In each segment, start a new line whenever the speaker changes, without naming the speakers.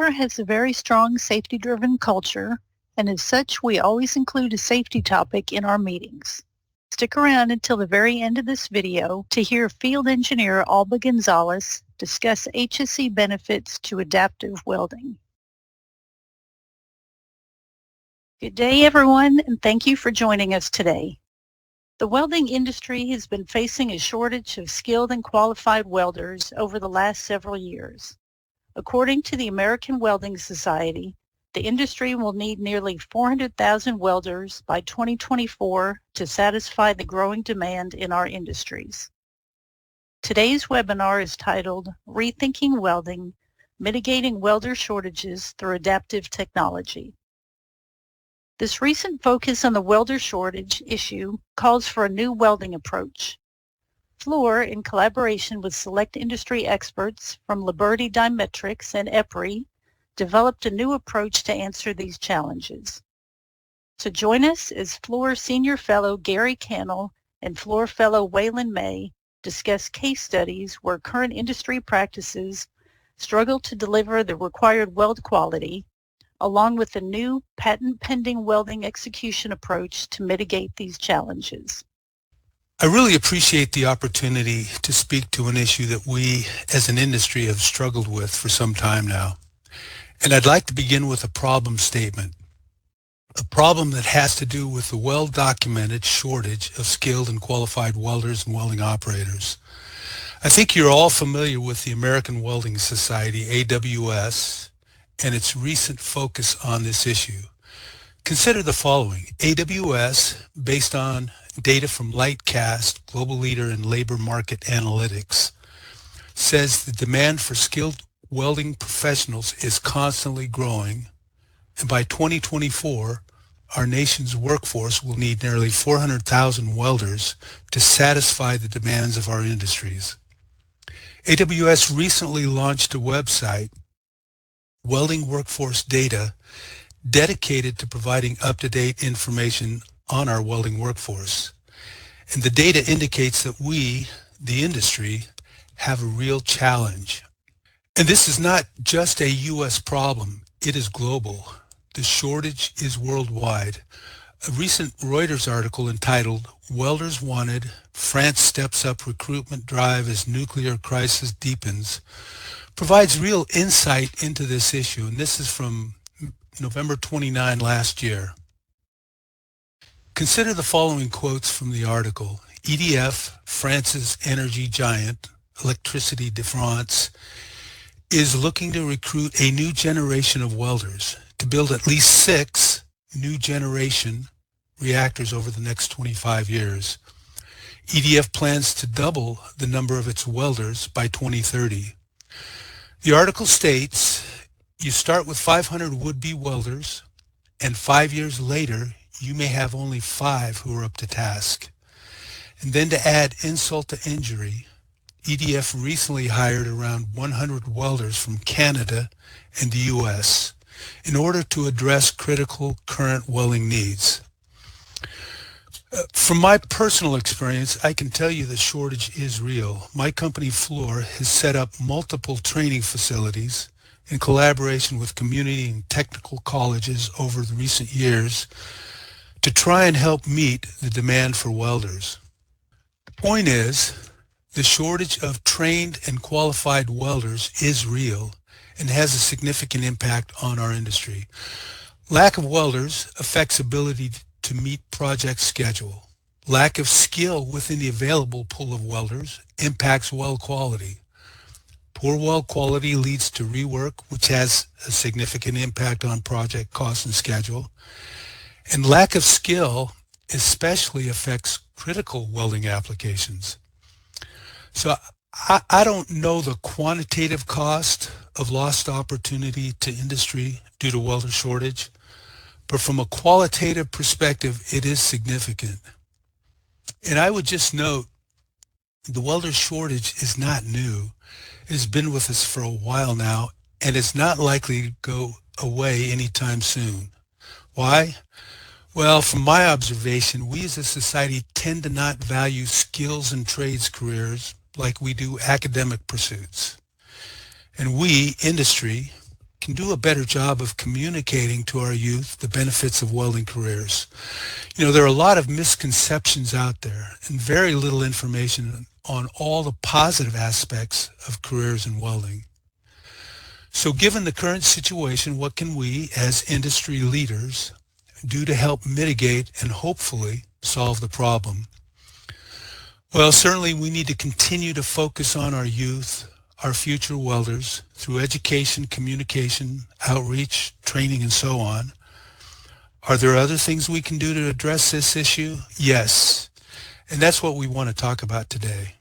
Fluor has a very strong safety-driven culture, and as such, we always include a safety topic in our meetings. Stick around until the very end of this video to hear Field Engineer Alba Gonzalez discuss HSE benefits to adaptive welding. Good day, everyone, and thank you for joining us today. The welding industry has been facing a shortage of skilled and qualified welders over the last several years. According to the American Welding Society, the industry will need nearly 400,000 welders by 2024 to satisfy the growing demand in our industries. Today's webinar is titled Rethinking Welding, Mitigating Welder Shortages Through Adaptive Technology. This recent focus on the welder shortage issue calls for a new welding approach. Fluor, in collaboration with select industry experts from Liburdi Dimetrics and EPRI, developed a new approach to answer these challenges. To join us is Fluor Senior Fellow Gary Cannell and Fluor Fellow Wayland May discuss case studies where current industry practices struggle to deliver the required weld quality, along with a new patent-pending welding execution approach to mitigate these challenges.
I really appreciate the opportunity to speak to an issue that we as an industry have struggled with for some time now. And I'd like to begin with a problem statement, a problem that has to do with the well-documented shortage of skilled and qualified welders and welding operators. I think you're all familiar with the American Welding Society, AWS, and its recent focus on this issue. Consider the following. AWS, based on data from Lightcast, global leader in labor market analytics, says the demand for skilled welding professionals is constantly growing, and by 2024, our nation's workforce will need nearly 400,000 welders to satisfy the demands of our industries. AWS recently launched a website, Welding Workforce Data, dedicated to providing up-to-date information on our welding workforce. And the data indicates that we, the industry, have a real challenge. And this is not just a U.S. problem, it is global. The shortage is worldwide. A recent Reuters article entitled, "Welders Wanted, France Steps Up Recruitment Drive as Nuclear Crisis Deepens," provides real insight into this issue, and this is from November 29 last year. Consider the following quotes from the article. EDF, France's energy giant, Électricité de France, is looking to recruit a new generation of welders to build at least 6 new generation reactors over the next 25 years. EDF plans to double the number of its welders by 2030. The article states, you start with 500 would-be welders, and 5 years later, you may have only 5 who are up to task. And then to add insult to injury, EDF recently hired around 100 welders from Canada and the U.S. in order to address critical current welding needs. From my personal experience, I can tell you the shortage is real. My company, Fluor, has set up multiple training facilities in collaboration with community and technical colleges over the recent years to try and help meet the demand for welders. The point is, the shortage of trained and qualified welders is real and has a significant impact on our industry. Lack of welders affects ability to meet project schedule. Lack of skill within the available pool of welders impacts weld quality. Poor weld quality leads to rework, which has a significant impact on project cost and schedule. And lack of skill especially affects critical welding applications. So I don't know the quantitative cost of lost opportunity to industry due to welder shortage, but from a qualitative perspective, it is significant. And I would just note, the welder shortage is not new. It has been with us for a while now, and it's not likely to go away anytime soon. Why? Well, from my observation, we as a society tend to not value skills and trades careers like we do academic pursuits. And we, industry, can do a better job of communicating to our youth the benefits of welding careers. There are a lot of misconceptions out there and very little information on all the positive aspects of careers in welding. So given the current situation, what can we as industry leaders do to help mitigate and hopefully solve the problem? Well, certainly we need to continue to focus on our youth, our future welders, through education, communication, outreach, training, and so on. Are there other things we can do to address this issue? Yes, and that's what we want to talk about today.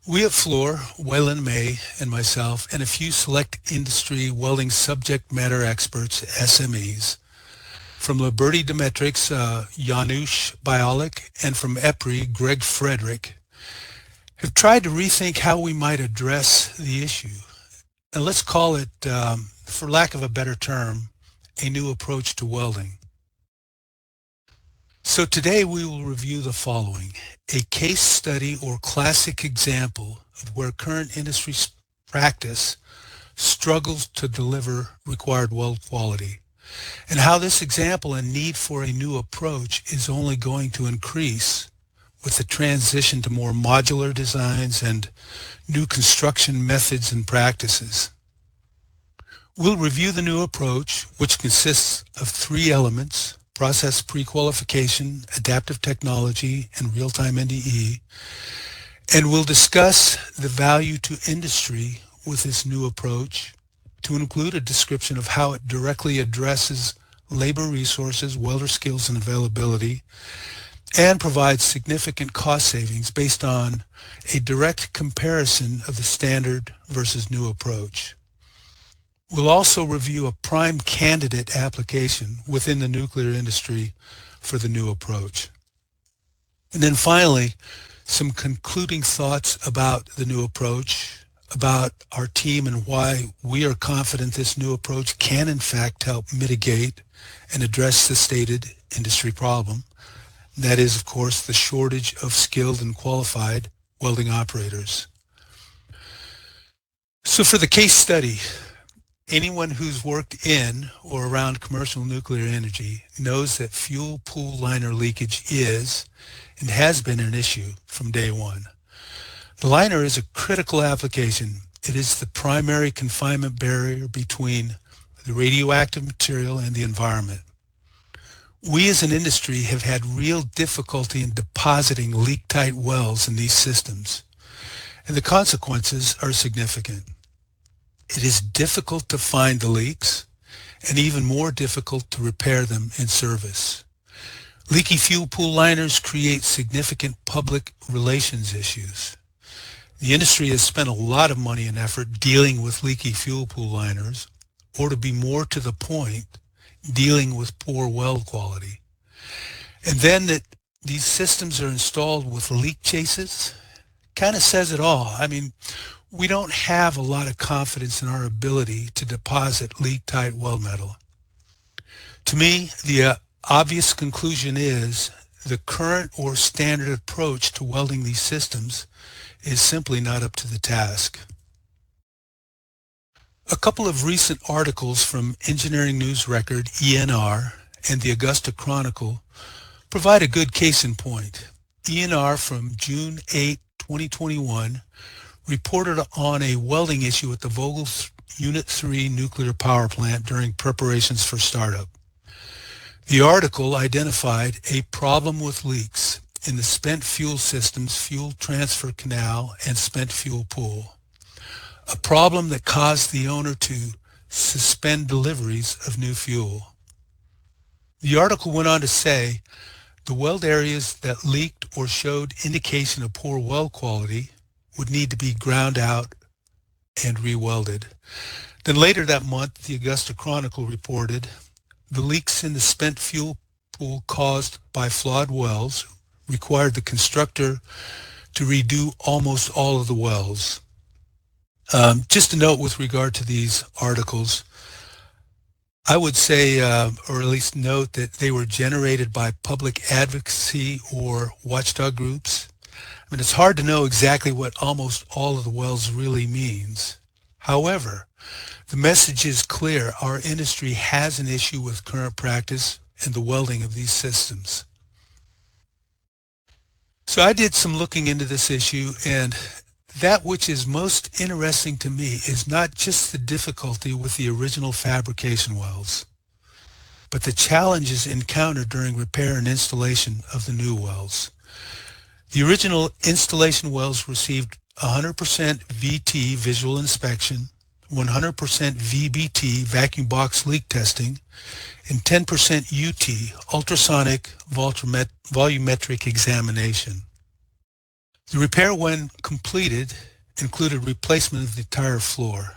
We at Fluor, Wayland May, and myself, and a few select industry welding subject matter experts, SMEs, from Liburdi Dimetrics, Janusz Bialik, and from EPRI, Greg Frederick, have tried to rethink how we might address the issue. And let's call it, for lack of a better term, a new approach to welding. So today we will review the following: a case study or classic example of where current industry practice struggles to deliver required weld quality, and how this example and need for a new approach is only going to increase with the transition to more modular designs and new construction methods and practices. We'll review the new approach, which consists of 3 elements: process pre-qualification, adaptive technology, and real-time NDE, and we'll discuss the value to industry with this new approach, to include a description of how it directly addresses labor resources, welder skills, and availability, and provides significant cost savings based on a direct comparison of the standard versus new approach. We'll also review a prime candidate application within the nuclear industry for the new approach. And then finally, some concluding thoughts about the new approach, about our team and why we are confident this new approach can in fact help mitigate and address the stated industry problem. That is, of course, the shortage of skilled and qualified welding operators. So for the case study, anyone who's worked in or around commercial nuclear energy knows that fuel pool liner leakage is and has been an issue from day one. The liner is a critical application. It is the primary confinement barrier between the radioactive material and the environment. We as an industry have had real difficulty in depositing leak-tight welds in these systems, and the consequences are significant. It is difficult to find the leaks, and even more difficult to repair them in service. Leaky fuel pool liners create significant public relations issues. The industry has spent a lot of money and effort dealing with leaky fuel pool liners, or to be more to the point, dealing with poor weld quality. And then that these systems are installed with leak chases kind of says it all. I mean, we don't have a lot of confidence in our ability to deposit leak-tight weld metal. To me, the obvious conclusion is the current or standard approach to welding these systems is simply not up to the task. A couple of recent articles from Engineering News Record, ENR, and the Augusta Chronicle provide a good case in point. ENR from June 8, 2021 reported on a welding issue at the Vogtle Unit 3 nuclear power plant during preparations for startup. The article identified a problem with leaks in the spent fuel systems, fuel transfer canal, and spent fuel pool, a problem that caused the owner to suspend deliveries of new fuel. The article went on to say the weld areas that leaked or showed indication of poor weld quality would need to be ground out and re-welded. Then later that month, the Augusta Chronicle reported the leaks in the spent fuel pool caused by flawed welds required the constructor to redo almost all of the welds. Just a note with regard to these articles, I would say, or at least note, that they were generated by public advocacy or watchdog groups. I mean, it's hard to know exactly what almost all of the welds really means. However, the message is clear. Our industry has an issue with current practice and the welding of these systems. So I did some looking into this issue, and that which is most interesting to me is not just the difficulty with the original fabrication welds, but the challenges encountered during repair and installation of the new welds. The original installation welds received 100% VT visual inspection, 100% VBT vacuum box leak testing, and 10% UT ultrasonic volumetric examination. The repair, when completed, included replacement of the entire floor.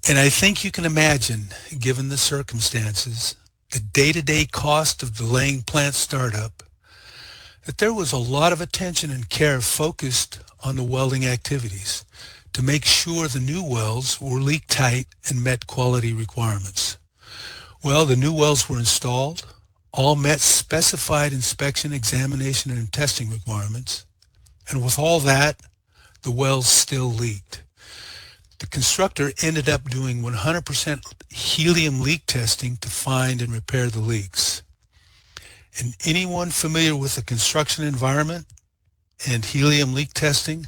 And I think you can imagine, given the circumstances, the day-to-day cost of delaying plant startup, that there was a lot of attention and care focused on the welding activities to make sure the new welds were leak tight and met quality requirements. Well, the new welds were installed, all met specified inspection, examination, and testing requirements. And with all that, the welds still leaked. The constructor ended up doing 100% helium leak testing to find and repair the leaks. And anyone familiar with the construction environment and helium leak testing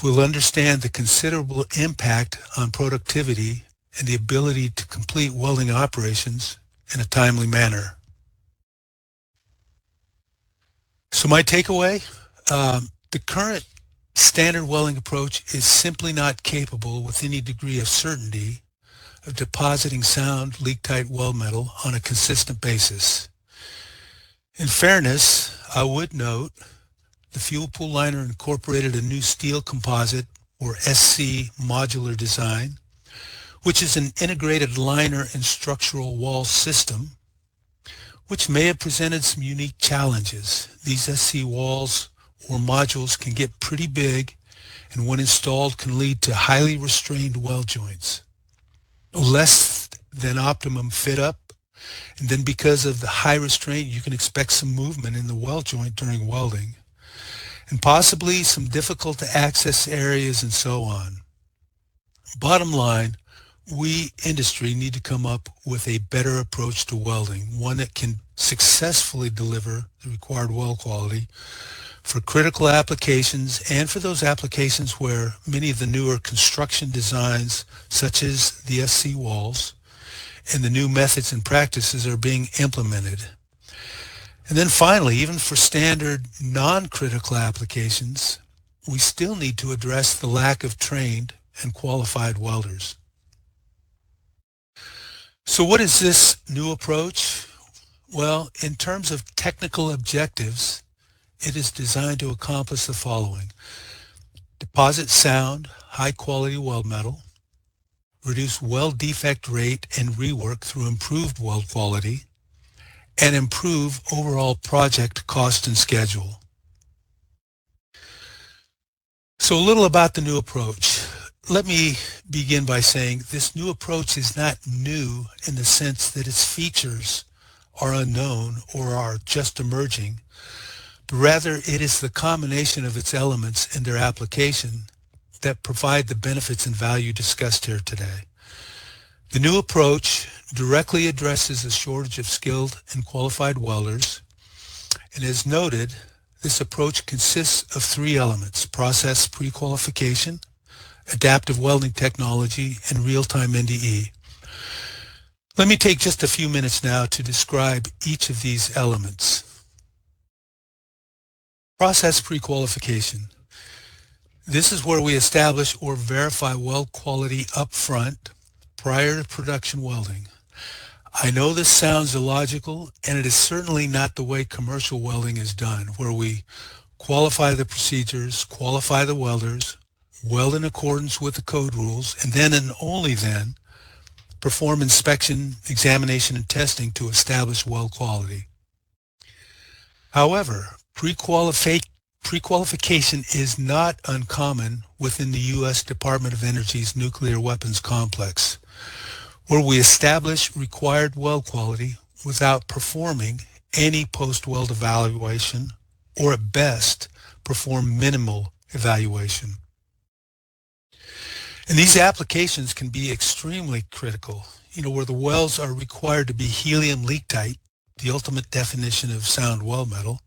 will understand the considerable impact on productivity and the ability to complete welding operations in a timely manner. So my takeaway, the current standard welding approach is simply not capable with any degree of certainty of depositing sound leak-tight weld metal on a consistent basis. In fairness, I would note the fuel pool liner incorporated a new steel composite or SC modular design, which is an integrated liner and structural wall system, which may have presented some unique challenges. These SC walls or modules can get pretty big, and when installed can lead to highly restrained weld joints, less than optimum fit up, and then because of the high restraint you can expect some movement in the weld joint during welding, and possibly some difficult to access areas and so on. Bottom line, we industry need to come up with a better approach to welding, one that can successfully deliver the required weld quality for critical applications and for those applications where many of the newer construction designs, such as the SC walls, and the new methods and practices are being implemented. And then finally, even for standard non-critical applications, we still need to address the lack of trained and qualified welders. So what is this new approach? Well, in terms of technical objectives, it is designed to accomplish the following: deposit sound, high-quality weld metal, reduce weld defect rate and rework through improved weld quality, and improve overall project cost and schedule. So a little about the new approach. Let me begin by saying this new approach is not new in the sense that its features are unknown or are just emerging, but rather it is the combination of its elements and their application that provide the benefits and value discussed here today. The new approach directly addresses the shortage of skilled and qualified welders, and as noted, this approach consists of three elements: process pre-qualification, adaptive welding technology, and real-time NDE. Let me take just a few minutes now to describe each of these elements. Process pre-qualification. This is where we establish or verify weld quality up front prior to production welding. I know this sounds illogical, and it is certainly not the way commercial welding is done, where we qualify the procedures, qualify the welders, weld in accordance with the code rules, and then and only then perform inspection, examination, and testing to establish weld quality. However, pre-qualification is not uncommon within the U.S. Department of Energy's nuclear weapons complex, where we establish required weld quality without performing any post-weld evaluation, or at best, perform minimal evaluation. And these applications can be extremely critical, where the welds are required to be helium leak tight, the ultimate definition of sound weld metal.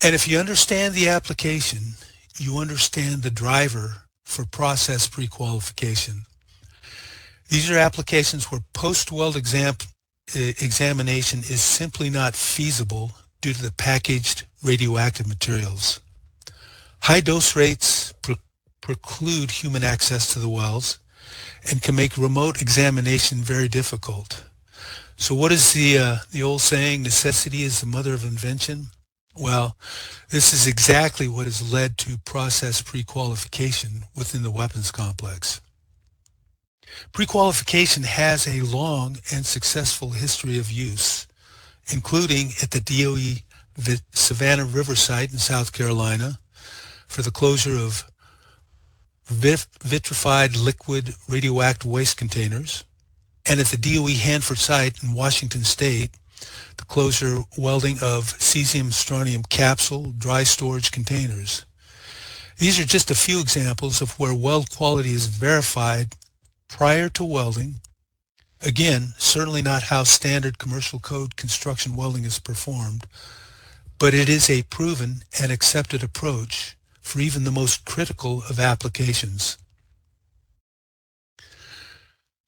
And if you understand the application, you understand the driver for process pre-qualification. These are applications where post-weld examination is simply not feasible due to the packaged radioactive materials. High dose rates preclude human access to the welds and can make remote examination very difficult. So what is the old saying, necessity is the mother of invention? Well, this is exactly what has led to process pre-qualification within the weapons complex. Pre-qualification has a long and successful history of use, including at the DOE Savannah River site in South Carolina for the closure of vitrified liquid radioactive waste containers, and at the DOE Hanford site in Washington State, the closure welding of cesium-strontium capsule dry storage containers. These are just a few examples of where weld quality is verified prior to welding. Again, certainly not how standard commercial code construction welding is performed, but it is a proven and accepted approach for even the most critical of applications.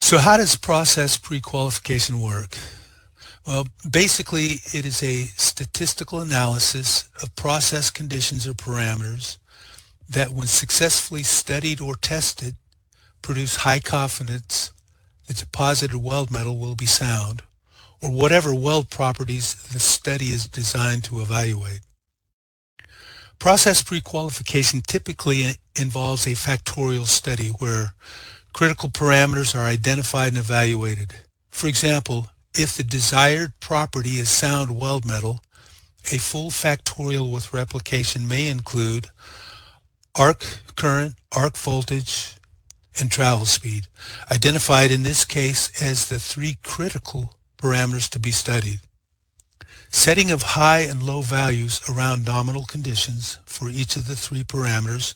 So how does process pre-qualification work? Well, basically, it is a statistical analysis of process conditions or parameters that, when successfully studied or tested, produce high confidence the deposited weld metal will be sound, or whatever weld properties the study is designed to evaluate. Process pre-qualification typically involves a factorial study where critical parameters are identified and evaluated. For example, if the desired property is sound weld metal, a full factorial with replication may include arc current, arc voltage, and travel speed, identified in this case as the three critical parameters to be studied. Setting of high and low values around nominal conditions for each of the three parameters,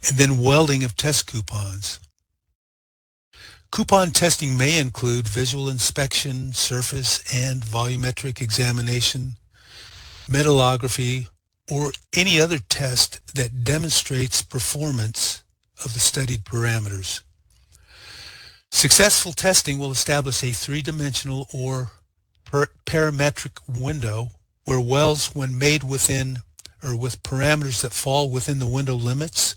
and then welding of test coupons. Coupon testing may include visual inspection, surface and volumetric examination, metallography, or any other test that demonstrates performance of the studied parameters. Successful testing will establish a three-dimensional or parametric window where welds, when made within or with parameters that fall within the window limits,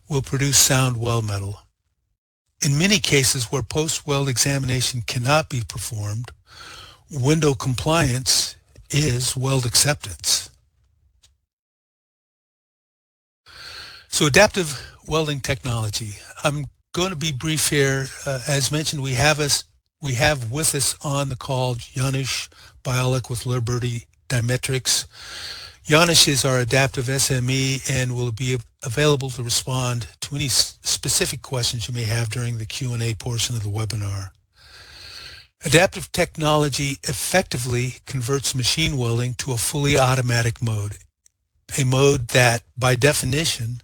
will produce sound weld metal. In many cases where post-weld examination cannot be performed, window compliance is weld acceptance. So adaptive welding technology. I'm going to be brief here. As mentioned, we have with us on the call Janusz Bialik with Liburdi Dimetrics. Janusz is our adaptive SME and will be available to respond to any specific questions you may have during the Q&A portion of the webinar. Adaptive technology effectively converts machine welding to a fully automatic mode, a mode that, by definition,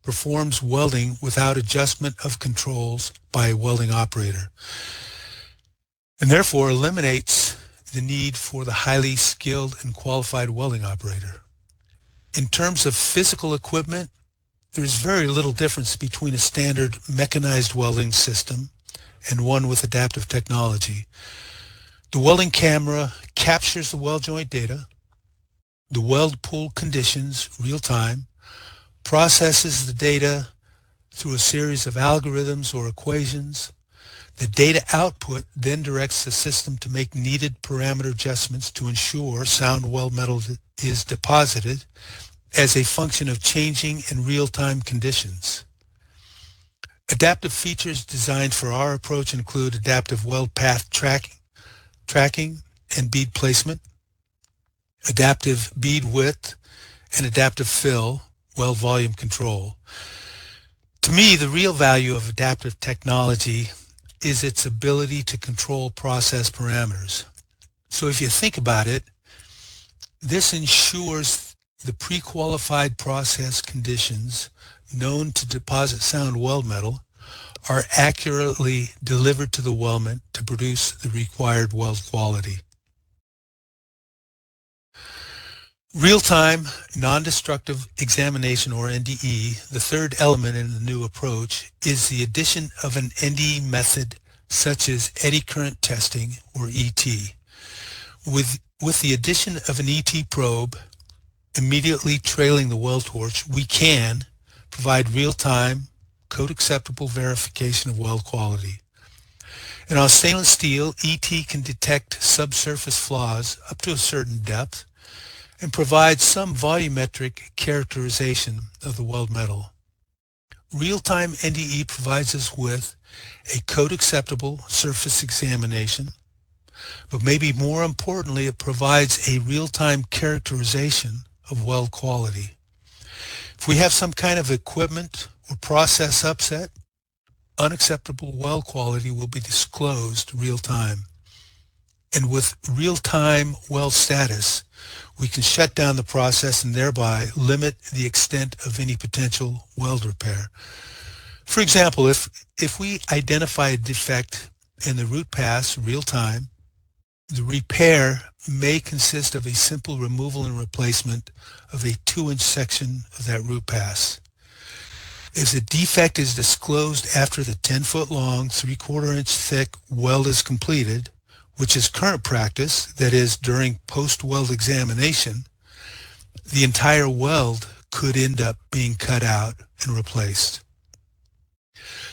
performs welding without adjustment of controls by a welding operator, and therefore eliminates the need for the highly skilled and qualified welding operator. In terms of physical equipment, there's very little difference between a standard mechanized welding system and one with adaptive technology. The welding camera captures the weld joint data, the weld pool conditions real time, processes the data through a series of algorithms or equations. The data output then directs the system to make needed parameter adjustments to ensure sound weld metal is deposited as a function of changing and real-time conditions. Adaptive features designed for our approach include adaptive weld path tracking and bead placement, adaptive bead width, and adaptive fill, weld volume control. To me, the real value of adaptive technology is its ability to control process parameters. So if you think about it, this ensures the pre-qualified process conditions known to deposit sound weld metal are accurately delivered to the weldment to produce the required weld quality. Real-time, non-destructive examination, or NDE, the third element in the new approach, is the addition of an NDE method such as eddy current testing, or ET. With the addition of an ET probe immediately trailing the weld torch, we can provide real-time, code-acceptable verification of weld quality. And on stainless steel, ET can detect subsurface flaws up to a certain depth and provide some volumetric characterization of the weld metal. Real-time NDE provides us with a code-acceptable surface examination, but maybe more importantly, it provides a real-time characterization of weld quality. If we have some kind of equipment or process upset, unacceptable weld quality will be disclosed real-time. And with real-time weld status, we can shut down the process and thereby limit the extent of any potential weld repair. For example, if we identify a defect in the root pass real-time, the repair may consist of a simple removal and replacement of a 2-inch section of that root pass. If the defect is disclosed after the 10-foot long, 3/4 inch thick weld is completed, which is current practice, that is, during post-weld examination, the entire weld could end up being cut out and replaced.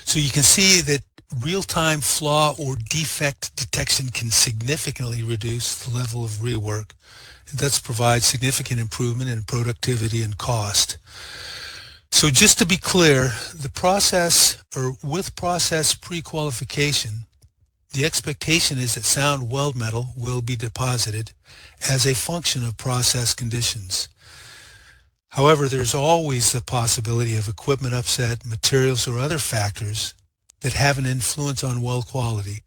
So you can see that real-time flaw or defect detection can significantly reduce the level of rework and thus provide significant improvement in productivity and cost. So just to be clear, with process pre-qualification, the expectation is that sound weld metal will be deposited as a function of process conditions. However, there's always the possibility of equipment upset, materials, or other factors that have an influence on weld quality.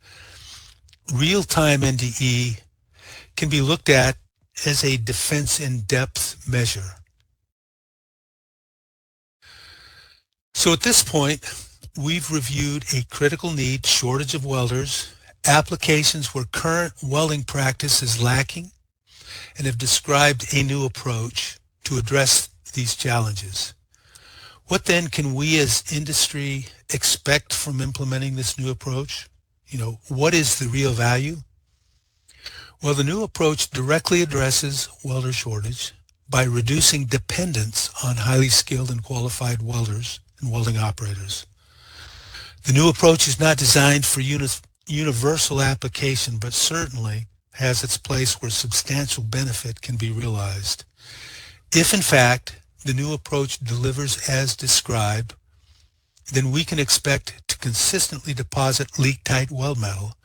Real-time NDE can be looked at as a defense in depth measure. So at this point, we've reviewed a critical need, shortage of welders, applications where current welding practice is lacking, and have described a new approach to address these challenges. What then can we as industry expect from implementing this new approach? What is the real value? Well, the new approach directly addresses welder shortage by reducing dependence on highly skilled and qualified welders and welding operators. The new approach is not designed for universal application, but certainly has its place where substantial benefit can be realized. If, in fact, the new approach delivers as described, then we can expect to consistently deposit leak-tight weld metal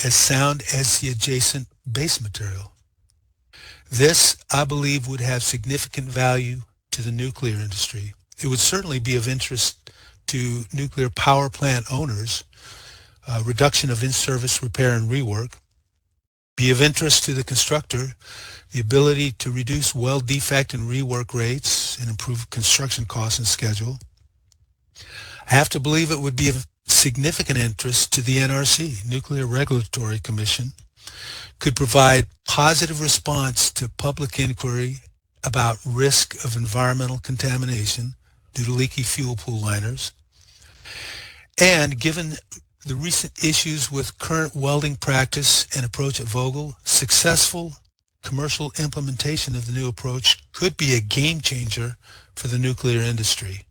as sound as the adjacent base material. This, I believe, would have significant value to the nuclear industry. It would certainly be of interest to nuclear power plant owners, reduction of in-service repair and rework, be of interest to the constructor, the ability to reduce weld defect and rework rates and improve construction costs and schedule. I have to believe it would be of significant interest to the NRC, Nuclear Regulatory Commission, could provide positive response to public inquiry about risk of environmental contamination due to leaky fuel pool liners. And given the recent issues with current welding practice and approach at Vogtle, successful commercial implementation of the new approach could be a game changer for the nuclear industry.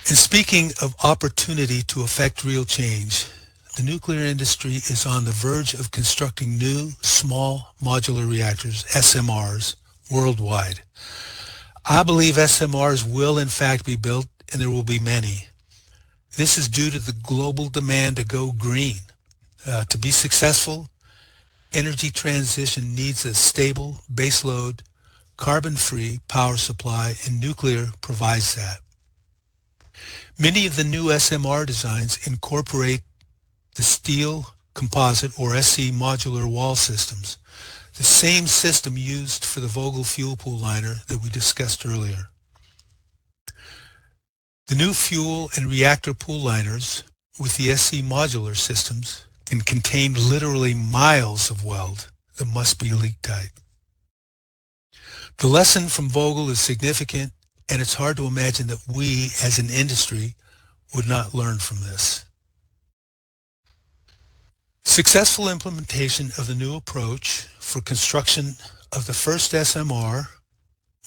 And speaking of opportunity to affect real change, the nuclear industry is on the verge of constructing new small modular reactors, SMRs, worldwide. I believe SMRs will in fact be built, and there will be many. This is due to the global demand to go green. To be successful, energy transition needs a stable, baseload, carbon-free power supply, and nuclear provides that. Many of the new SMR designs incorporate the steel composite, or SC, modular wall systems, the same system used for the Vogtle fuel pool liner that we discussed earlier. The new fuel and reactor pool liners with the SC modular systems can contain literally miles of weld that must be leak tight. The lesson from Vogel is significant, and it's hard to imagine that we as an industry would not learn from this. Successful implementation of the new approach for construction of the first SMR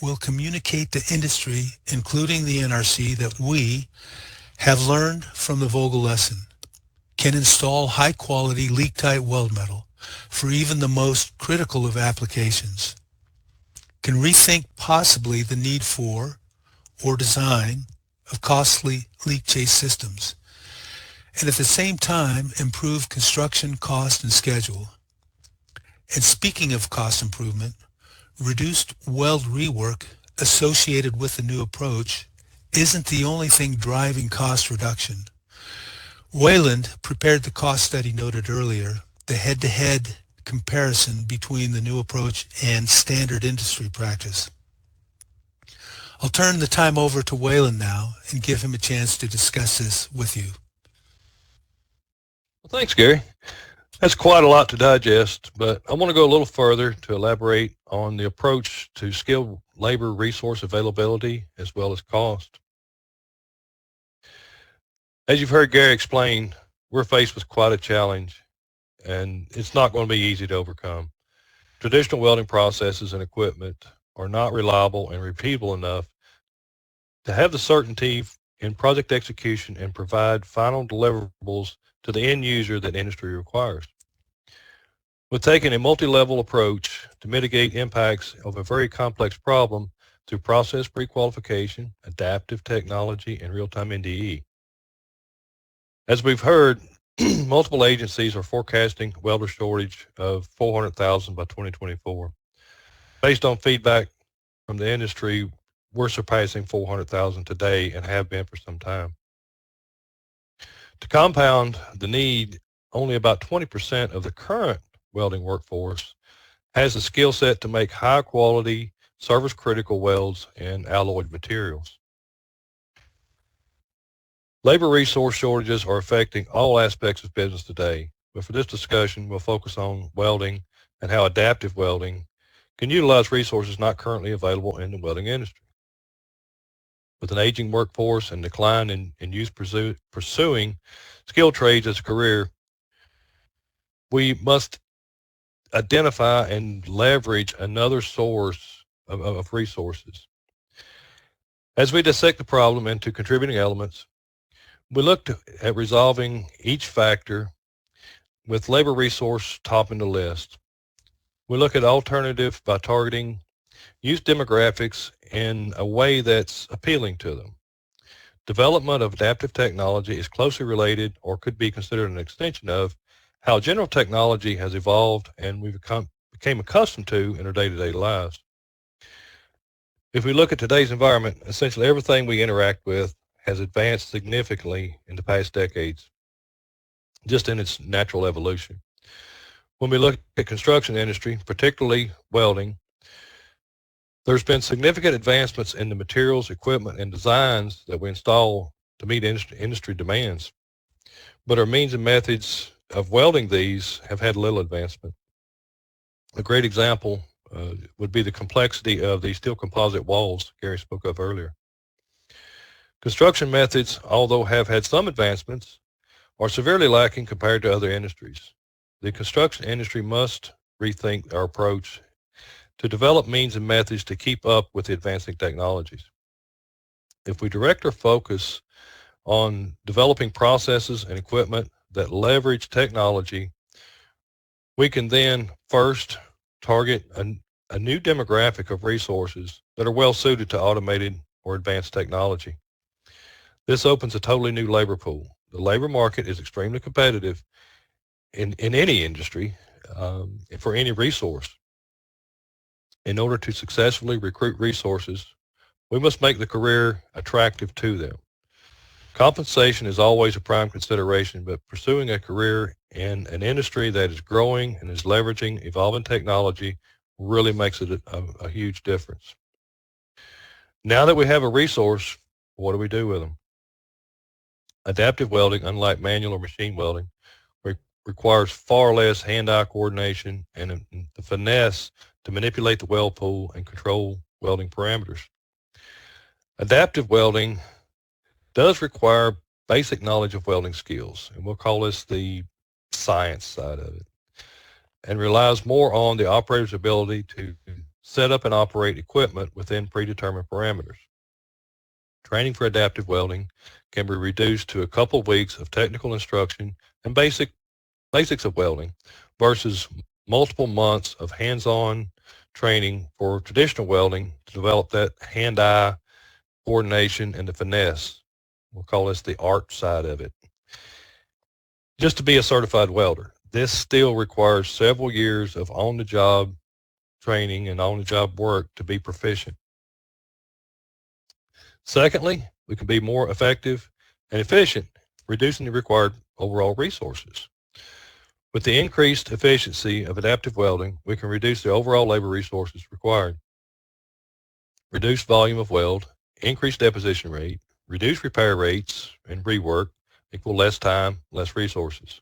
will communicate to industry, including the NRC, that we have learned from the Vogel lesson, can install high-quality leak-tight weld metal for even the most critical of applications, can rethink possibly the need for or design of costly leak chase systems, and at the same time improve construction cost and schedule. And speaking of cost improvement, reduced weld rework associated with the new approach isn't the only thing driving cost reduction. Wayland prepared the cost study noted earlier, the head-to-head comparison between the new approach and standard industry practice. I'll turn the time over to Wayland now and give him a chance to discuss this with you.
Well, thanks, Gary. That's quite a lot to digest, but I want to go a little further to elaborate on the approach to skilled labor resource availability as well as cost. As you've heard Gary explain, we're faced with quite a challenge, and it's not going to be easy to overcome. Traditional welding processes and equipment are not reliable and repeatable enough to have the certainty in project execution and provide final deliverables to the end user that industry requires. We're taking a multi-level approach to mitigate impacts of a very complex problem through process pre-qualification, adaptive technology, and real-time NDE. As we've heard, multiple agencies are forecasting welder shortage of 400,000 by 2024. Based on feedback from the industry, we're surpassing 400,000 today and have been for some time. To compound the need, only about 20% of the current welding workforce has the skill set to make high quality, service critical welds and alloyed materials. Labor resource shortages are affecting all aspects of business today, but for this discussion, we'll focus on welding and how adaptive welding can utilize resources not currently available in the welding industry. With an aging workforce and decline in youth pursuing skilled trades as a career, we must identify and leverage another source of resources. As we dissect the problem into contributing elements, we looked at resolving each factor with labor resource topping the list. We look at alternative by targeting youth demographics in a way that's appealing to them. Development of adaptive technology is closely related or could be considered an extension of how general technology has evolved and we became accustomed to in our day-to-day lives. If we look at today's environment, essentially everything we interact with has advanced significantly in the past decades, just in its natural evolution. When we look at construction industry, particularly welding, there's been significant advancements in the materials, equipment, and designs that we install to meet industry demands. But our means and methods of welding these have had little advancement. A great example would be the complexity of the steel composite walls Gary spoke of earlier. Construction methods, although have had some advancements, are severely lacking compared to other industries. The construction industry must rethink our approach to develop means and methods to keep up with the advancing technologies. If we direct our focus on developing processes and equipment that leverage technology, we can then first target a new demographic of resources that are well suited to automated or advanced technology. This opens a totally new labor pool. The labor market is extremely competitive in any industry for any resource. In order to successfully recruit resources, we must make the career attractive to them. Compensation is always a prime consideration, but pursuing a career in an industry that is growing and is leveraging evolving technology really makes it a huge difference. Now that we have a resource, what do we do with them? Adaptive welding, unlike manual or machine welding, requires far less hand-eye coordination and the finesse to manipulate the weld pool and control welding parameters. Adaptive welding does require basic knowledge of welding skills, and we'll call this the science side of it, and relies more on the operator's ability to set up and operate equipment within predetermined parameters. Training for adaptive welding can be reduced to a couple of weeks of technical instruction and basics of welding versus multiple months of hands-on training for traditional welding to develop that hand-eye coordination and the finesse. We'll call this the art side of it. Just to be a certified welder, this still requires several years of on-the-job training and on-the-job work to be proficient. Secondly, we can be more effective and efficient, reducing the required overall resources. With the increased efficiency of adaptive welding, we can reduce the overall labor resources required. Reduce volume of weld, increase deposition rate, reduce repair rates, and rework equal less time, less resources.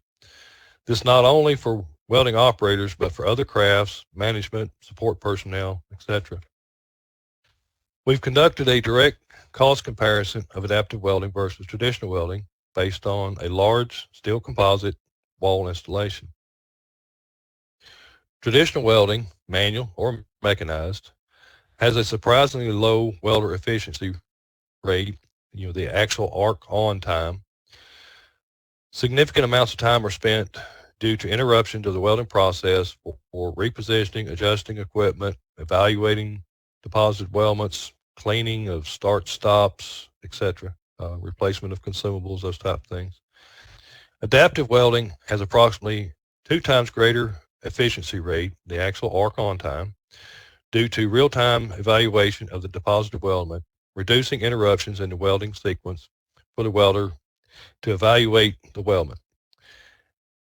This not only for welding operators, but for other crafts, management, support personnel, etc. We've conducted a direct cost comparison of adaptive welding versus traditional welding based on a large steel composite wall installation. Traditional welding, manual or mechanized, has a surprisingly low welder efficiency rate, the actual arc on time. Significant amounts of time are spent due to interruption to the welding process for repositioning, adjusting equipment, evaluating deposited weldments, cleaning of start stops, etc., replacement of consumables, those type of things. Adaptive welding has approximately 2 times greater efficiency rate, the actual arc on time, due to real-time evaluation of the deposited weldment, reducing interruptions in the welding sequence for the welder to evaluate the weldment.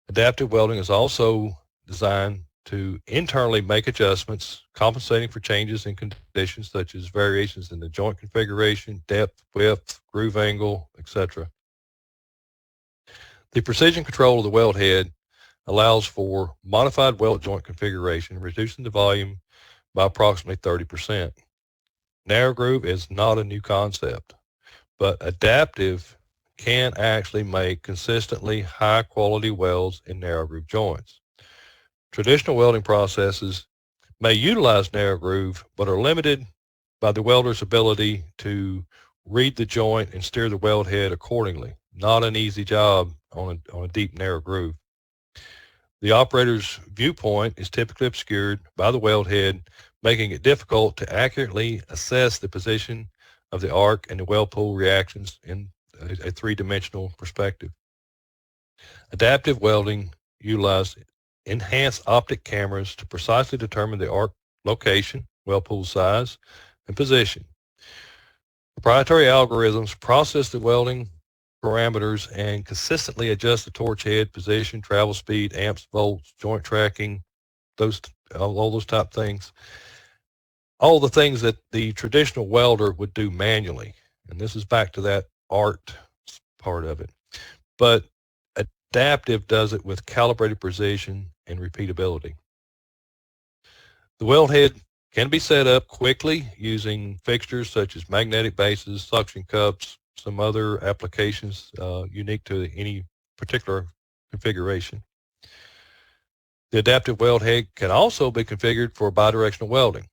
Adaptive welding is also designed to internally make adjustments, compensating for changes in conditions such as variations in the joint configuration, depth, width, groove angle, etc. The precision control of the weld head allows for modified weld joint configuration, reducing the volume by approximately 30%. Narrow groove is not a new concept, but adaptive can actually make consistently high quality welds in narrow groove joints. Traditional welding processes may utilize narrow groove, but are limited by the welder's ability to read the joint and steer the weld head accordingly. Not an easy job on a deep narrow groove. The operator's viewpoint is typically obscured by the weld head, making it difficult to accurately assess the position of the arc and the weld pool reactions in a three-dimensional perspective. Adaptive welding utilizes enhanced optic cameras to precisely determine the arc location, weld pool size, and position. Proprietary algorithms process the welding parameters and consistently adjust the torch head, position, travel speed, amps, volts, joint tracking, all those type things. All the things that the traditional welder would do manually. And this is back to that art part of it. But adaptive does it with calibrated precision and repeatability. The weld head can be set up quickly using fixtures such as magnetic bases, suction cups, some other applications unique to any particular configuration. The adaptive weld head can also be configured for bidirectional welding.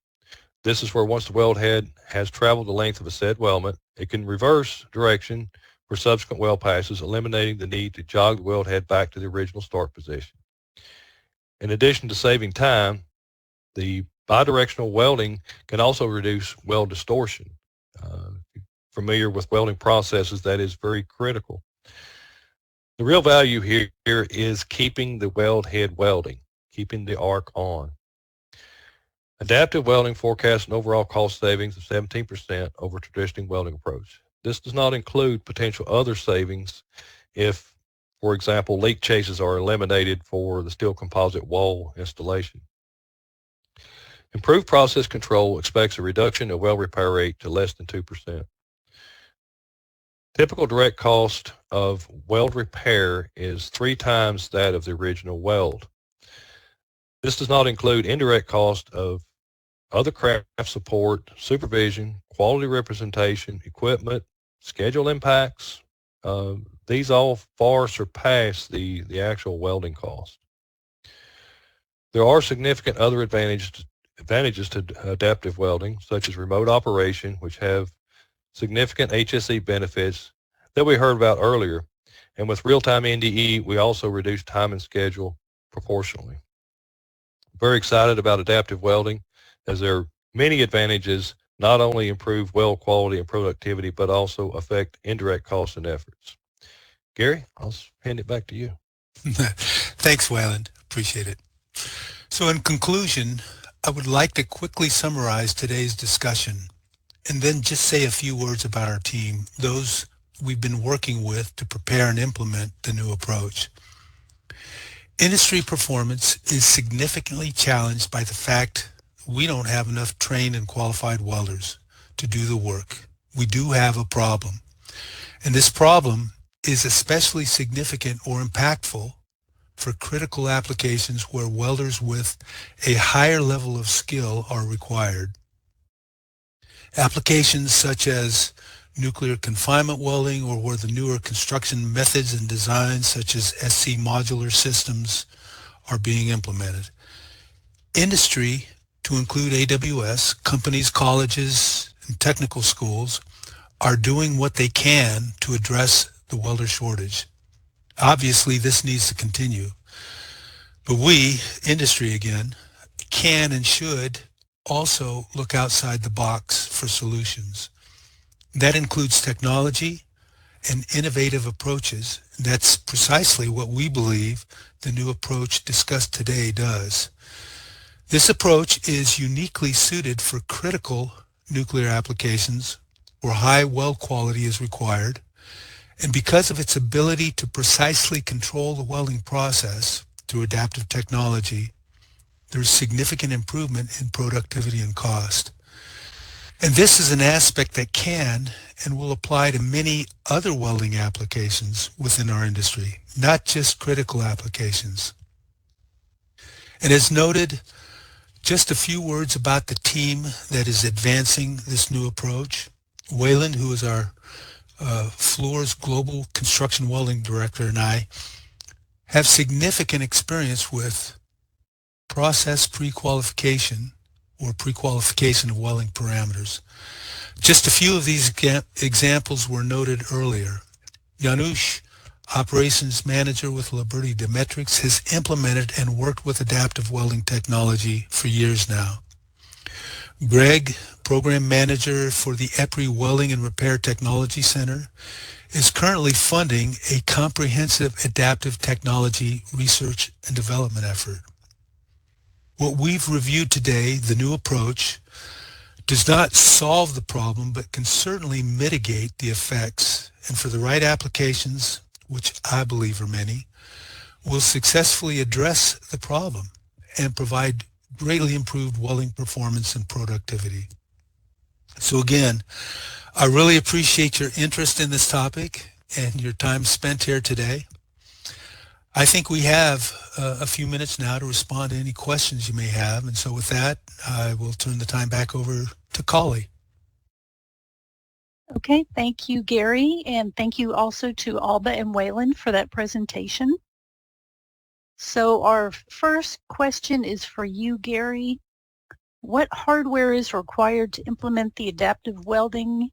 This is where once the weld head has traveled the length of a said weldment, it can reverse direction for subsequent weld passes, eliminating the need to jog the weld head back to the original start position. In addition to saving time, the bidirectional welding can also reduce weld distortion. Familiar with welding processes, that is very critical. The real value here is keeping the weld head welding, keeping the arc on. Adaptive welding forecasts an overall cost savings of 17% over traditional welding approach. This does not include potential other savings if, for example, leak chases are eliminated for the steel composite wall installation. Improved process control expects a reduction of weld repair rate to less than 2%. Typical direct cost of weld repair is 3 times that of the original weld. This does not include indirect cost of other craft support, supervision, quality representation, equipment, schedule impacts. These all far surpass the actual welding cost. There are significant other advantages to adaptive welding, such as remote operation, which have significant HSE benefits that we heard about earlier. And with real-time NDE, we also reduce time and schedule proportionally. Very excited about adaptive welding, as there are many advantages, not only improve weld quality and productivity, but also affect indirect costs and efforts. Gary, I'll hand it back to you.
Thanks, Wayland. Appreciate it. So in conclusion, I would like to quickly summarize today's discussion and then just say a few words about our team, those we've been working with to prepare and implement the new approach. Industry performance is significantly challenged by the fact we don't have enough trained and qualified welders to do the work. We do have a problem. And this problem is especially significant or impactful for critical applications where welders with a higher level of skill are required. Applications such as nuclear confinement welding, or where the newer construction methods and designs such as SC modular systems are being implemented. Industry, to include AWS, companies, colleges, and technical schools, are doing what they can to address the welder shortage. Obviously, this needs to continue. But we, industry again, can and should also look outside the box for solutions. That includes technology and innovative approaches. That's precisely what we believe the new approach discussed today does. This approach is uniquely suited for critical nuclear applications where high weld quality is required, and because of its ability to precisely control the welding process through adaptive technology, there's significant improvement in productivity and cost. And this is an aspect that can and will apply to many other welding applications within our industry, not just critical applications. And as noted, just a few words about the team that is advancing this new approach. Wayland, who is our Fluor's Global Construction Welding Director, and I have significant experience with process pre-qualification or pre-qualification of welding parameters. Just a few of these examples were noted earlier. Janusz, operations manager with Liburdi Dimetrics, has implemented and worked with adaptive welding technology for years now. Greg, program manager for the EPRI Welding and Repair Technology Center, is currently funding a comprehensive adaptive technology research and development effort. What we've reviewed today, the new approach, does not solve the problem, but can certainly mitigate the effects, and for the right applications, which I believe are many, will successfully address the problem and provide greatly improved welding performance and productivity. So again, I really appreciate your interest in this topic and your time spent here today. I think we have a few minutes now to respond to any questions you may have. And so with that, I will turn the time back over to Collie.
Okay, thank you, Gary, and thank you also to Alba and Wayland for that presentation. So our first question is for you, Gary. What hardware is required to implement the adaptive welding,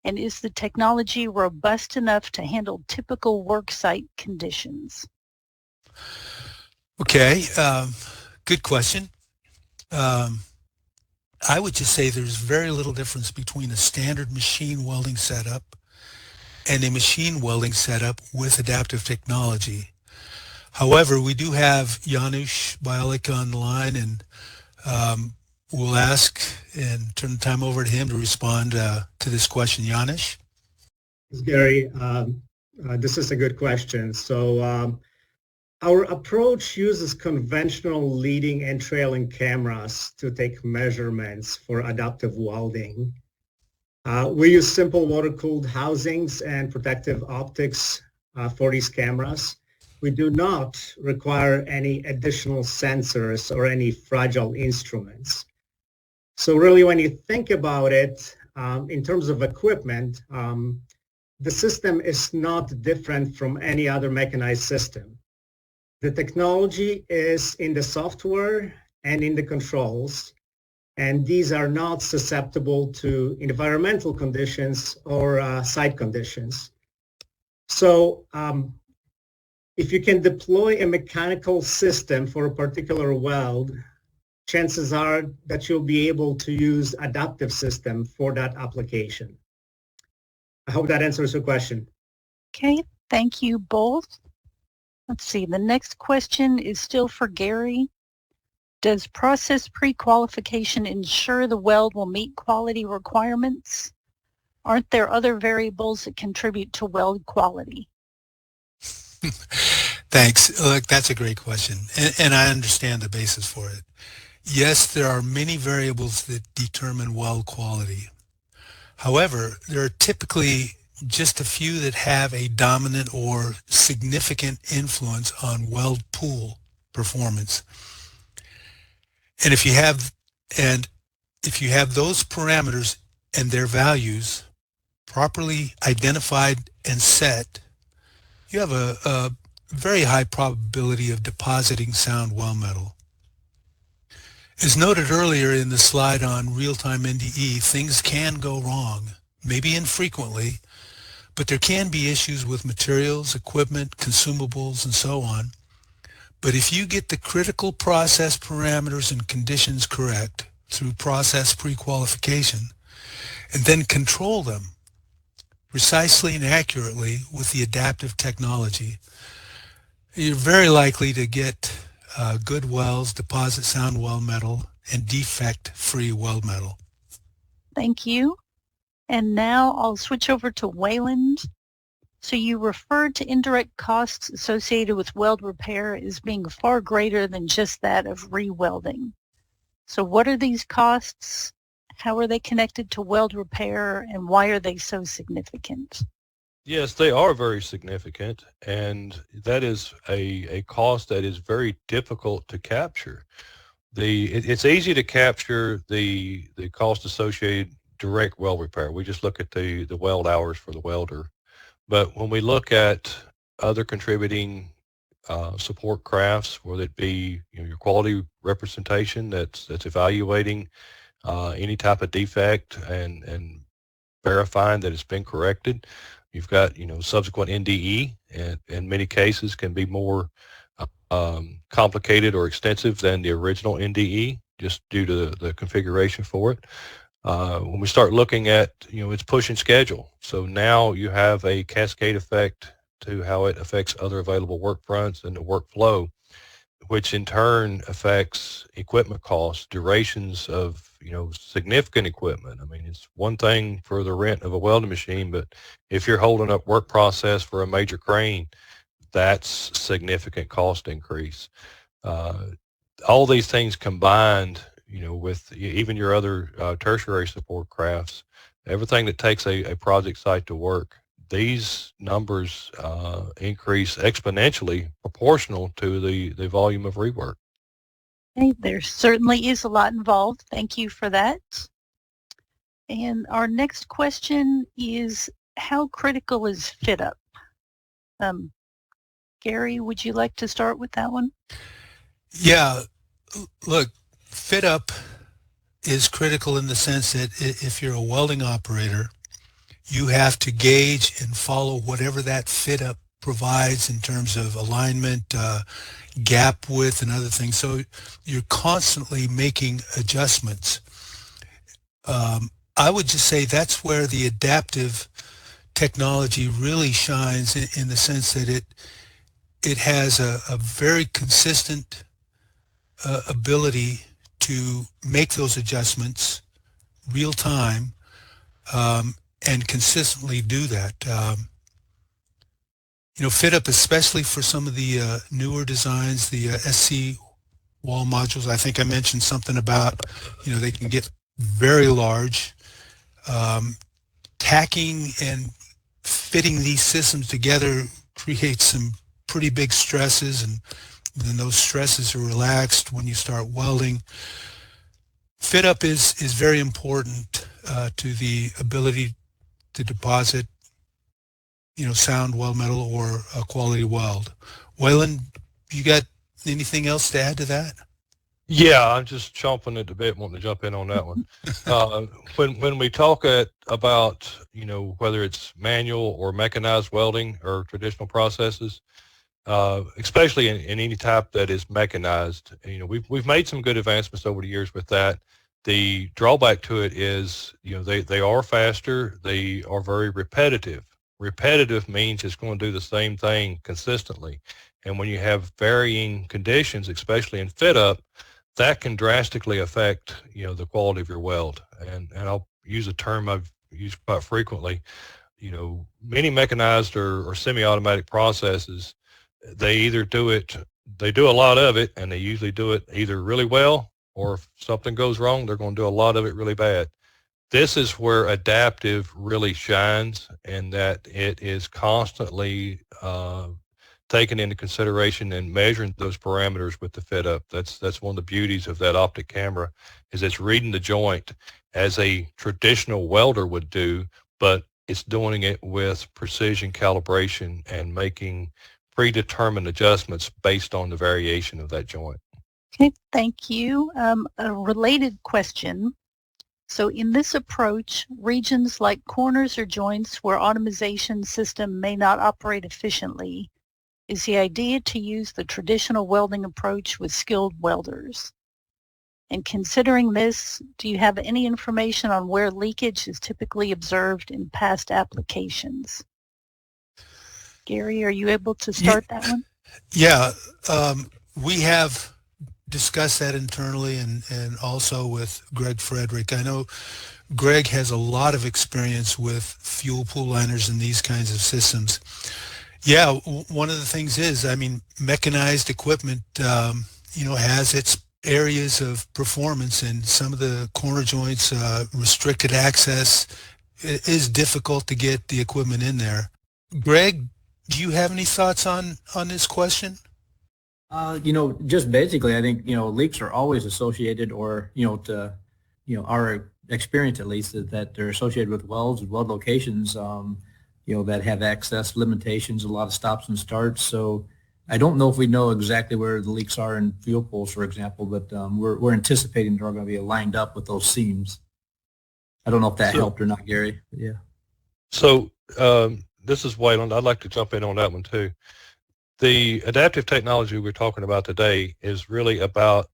and is the technology robust enough to handle typical work site conditions?
Okay, good question. I would just say there's very little difference between a standard machine welding setup and a machine welding setup with adaptive technology. However, we do have Janusz Bialik on the line, and we'll ask and turn the time over to him to respond to this question. Janusz?
Gary, this is a good question. So our approach uses conventional leading and trailing cameras to take measurements for adaptive welding. We use simple water-cooled housings and protective optics for these cameras. We do not require any additional sensors or any fragile instruments. So really, when you think about it, in terms of equipment, the system is not different from any other mechanized system. The technology is in the software and in the controls, and these are not susceptible to environmental conditions or site conditions. So if you can deploy a mechanical system for a particular weld, chances are that you'll be able to use adaptive system for that application. I hope that answers your question.
Okay, thank you both. Let's see, the next question is still for Gary. Does process pre-qualification ensure the weld will meet quality requirements? Aren't there other variables that contribute to weld quality?
Thanks. Look, that's a great question, and I understand the basis for it. Yes, there are many variables that determine weld quality. However, there are typically just a few that have a dominant or significant influence on weld pool performance. And if you have those parameters and their values properly identified and set, you have a very high probability of depositing sound weld metal. As noted earlier in the slide on real-time NDE, things can go wrong, maybe infrequently, but there can be issues with materials, equipment, consumables, and so on. But if you get the critical process parameters and conditions correct through process pre-qualification, and then control them precisely and accurately with the adaptive technology, you're very likely to get good welds, deposit sound weld metal, and defect-free weld metal.
Thank you. And now I'll switch over to Wayland. So you referred to indirect costs associated with weld repair as being far greater than just that of re-welding. So what are these costs? How are they connected to weld repair, and why are they so significant?
Yes, they are very significant, and that is a cost that is very difficult to capture. It's easy to capture the cost associated direct weld repair. We just look at the weld hours for the welder. But when we look at other contributing support crafts, whether it be your quality representation that's evaluating any type of defect and verifying that it's been corrected, you've got subsequent NDE, and in many cases can be more complicated or extensive than the original NDE just due to the configuration for it. When we start looking at, its push and schedule. So now you have a cascade effect to how it affects other available work fronts and the workflow, which in turn affects equipment costs, durations of, significant equipment. I mean, it's one thing for the rent of a welding machine, but if you're holding up work process for a major crane, that's significant cost increase. All these things combined, with even your other tertiary support crafts, everything that takes a project site to work, these numbers increase exponentially proportional to the volume of rework.
Okay, there certainly is a lot involved. Thank you for that. And our next question is, how critical is fit up? Gary, would you like to start with that one?
Yeah, look, fit up is critical in the sense that if you're a welding operator, you have to gauge and follow whatever that fit up provides in terms of alignment, gap width, and other things. So you're constantly making adjustments. I would just say that's where the adaptive technology really shines in the sense that it has a very consistent ability to make those adjustments real time and consistently do that. Fit up, especially for some of the newer designs, the SC wall modules. I think I mentioned something about, they can get very large. hacking and fitting these systems together creates some pretty big stresses, and then those stresses are relaxed when you start welding. Fit up is very important to the ability to deposit, sound weld metal or a quality weld. Wayland, you got anything else to add to that?
Yeah, I'm just chomping at the bit, wanting to jump in on that one. When we talk about, whether it's manual or mechanized welding or traditional processes, especially in any type that is mechanized, we've made some good advancements over the years with that. The drawback to it is, they are faster, they are very repetitive. Repetitive means it's going to do the same thing consistently. And when you have varying conditions, especially in fit up, that can drastically affect, the quality of your weld. And I'll use a term I've used quite frequently. Many mechanized or semi-automatic processes, they do a lot of it, and they usually do it either really well, or if something goes wrong, they're going to do a lot of it really bad. This is where adaptive really shines, and that it is constantly taken into consideration and measuring those parameters with the fit up. That's one of the beauties of that optic camera, is it's reading the joint as a traditional welder would do, but it's doing it with precision calibration and making predetermined adjustments based on the variation of that joint.
Okay, thank you. A related question. So in this approach, regions like corners or joints where automation system may not operate efficiently, is the idea to use the traditional welding approach with skilled welders? And considering this, do you have any information on where leakage is typically observed in past applications? Gary, are you able to start that one?
Yeah, we have discussed that internally and also with Greg Frederick. I know Greg has a lot of experience with fuel pool liners and these kinds of systems. Yeah, one of the things is, mechanized equipment, has its areas of performance, and some of the corner joints, restricted access, it is difficult to get the equipment in there. Greg, do you have any thoughts on this question?
Just basically, I think, leaks are always associated, or, our experience at least, is that they're associated with welds and weld locations, that have access limitations, a lot of stops and starts. So I don't know if we know exactly where the leaks are in fuel pools, for example, but we're anticipating they're going to be lined up with those seams. I don't know if that helped or not, Gary. But yeah. So
this is Wayland. I'd like to jump in on that one too. The adaptive technology we're talking about today is really about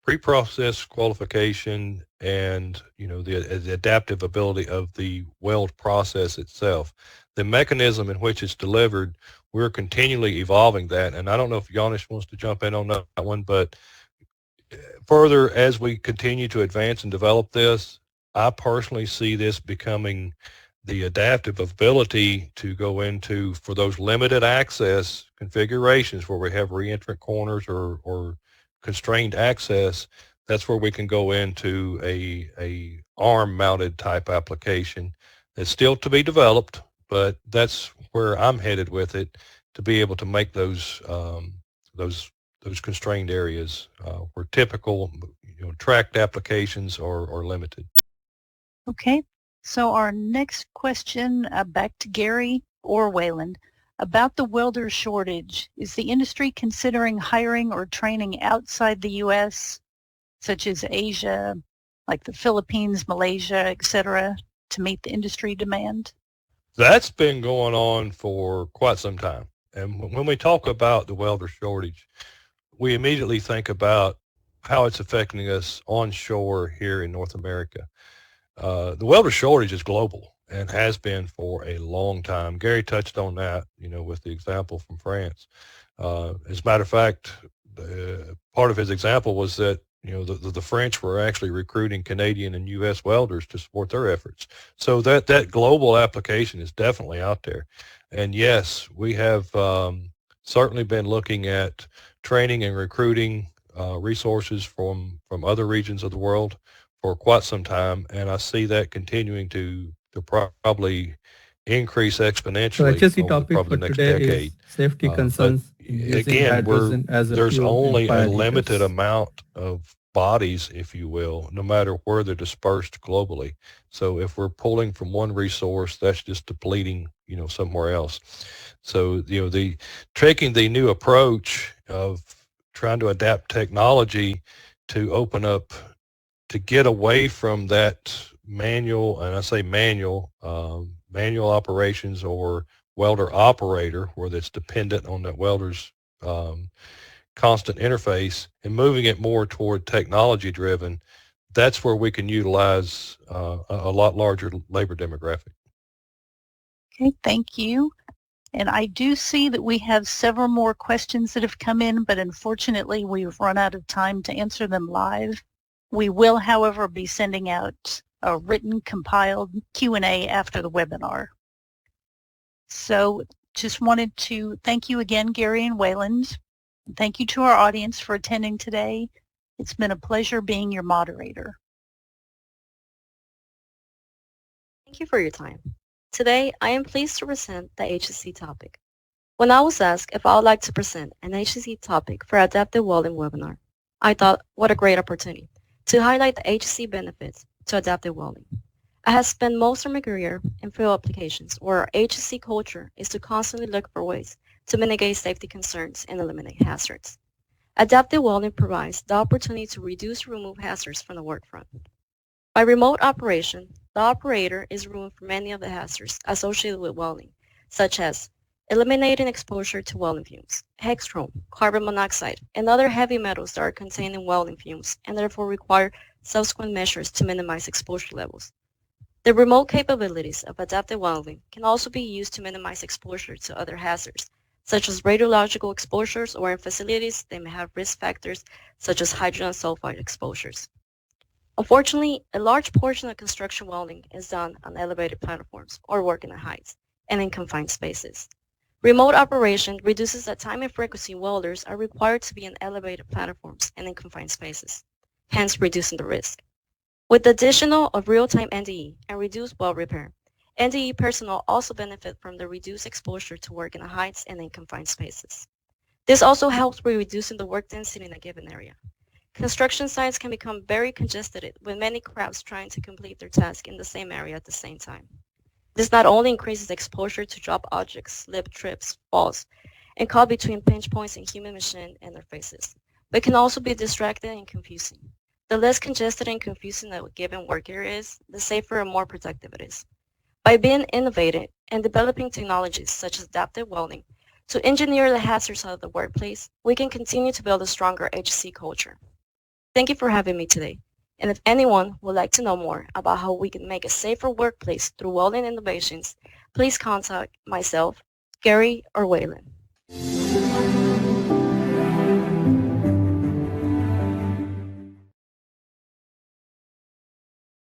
pre-process qualification and, the adaptive ability of the weld process itself. The mechanism in which it's delivered, we're continually evolving that. And I don't know if Janis wants to jump in on that one, but further, as we continue to advance and develop this, I personally see this becoming the adaptive ability to go into, for those limited access configurations where we have reentrant corners or constrained access, that's where we can go into a arm mounted type application. It's still to be developed, but that's where I'm headed with it, to be able to make those constrained areas where typical tracked applications are limited.
Okay, so our next question, back to Gary or Wayland. About the welder shortage, is the industry considering hiring or training outside the U.S., such as Asia, like the Philippines, Malaysia, etc., to meet the industry demand?
That's been going on for quite some time. And when we talk about the welder shortage, we immediately think about how it's affecting us onshore here in North America. The welder shortage is global and has been for a long time. Gary touched on that, with the example from France. As a matter of fact, part of his example was that, the French were actually recruiting Canadian and U.S. welders to support their efforts. So that global application is definitely out there. And yes, we have certainly been looking at training and recruiting resources from other regions of the world for quite some time, and I see that continuing to They'll probably increase
So
exponentially
HSE
over
topic
probably
for
the next
today
decade.
is safety
But
concerns in using
again,
hydrogen as a
there's
fuel in
only
fire
a limited
heaters.
amount of bodies, if you will, no matter where they're dispersed globally. So if we're pulling from one resource, that's just depleting, somewhere else. So, taking the new approach of trying to adapt technology to open up, to get away from that manual, and I say manual operations or welder operator, where that's dependent on that welder's constant interface, and moving it more toward technology driven, that's where we can utilize a lot larger labor demographic.
Okay, thank you. And I do see that we have several more questions that have come in, but unfortunately we've run out of time to answer them live. We will, however, be sending out a written compiled Q&A after the webinar. So just wanted to thank you again, Gary and Wayland. Thank you to our audience for attending today. It's been a pleasure being your moderator.
Thank you for your time. Today, I am pleased to present the HSE topic. When I was asked if I would like to present an HSE topic for Adaptive Welding webinar, I thought, what a great opportunity to highlight the HSE benefits to adaptive welding. I have spent most of my career in field applications where our HSE culture is to constantly look for ways to mitigate safety concerns and eliminate hazards. Adaptive welding provides the opportunity to reduce or remove hazards from the work front. By remote operation, the operator is removed from many of the hazards associated with welding, such as eliminating exposure to welding fumes, hex chrome, carbon monoxide, and other heavy metals that are contained in welding fumes and therefore require subsequent measures to minimize exposure levels. The remote capabilities of adaptive welding can also be used to minimize exposure to other hazards, such as radiological exposures, or in facilities they may have risk factors such as hydrogen sulfide exposures. Unfortunately, a large portion of construction welding is done on elevated platforms or working at heights and in confined spaces. Remote operation reduces the time and frequency welders are required to be in elevated platforms and in confined spaces, hence reducing the risk. With the addition of real-time NDE and reduced weld repair, NDE personnel also benefit from the reduced exposure to working at heights and in confined spaces. This also helps with reducing the work density in a given area. Construction sites can become very congested with many crowds trying to complete their task in the same area at the same time. This not only increases exposure to drop objects, slip, trips, falls, and caught between pinch points in human machine interfaces, but can also be distracting and confusing. The less congested and confusing a given work area is, the safer and more productive it is. By being innovative and developing technologies such as adaptive welding to engineer the hazards out of the workplace, we can continue to build a stronger HSE culture. Thank you for having me today. And if anyone would like to know more about how we can make a safer workplace through welding innovations, please contact myself, Gary, or Wayland.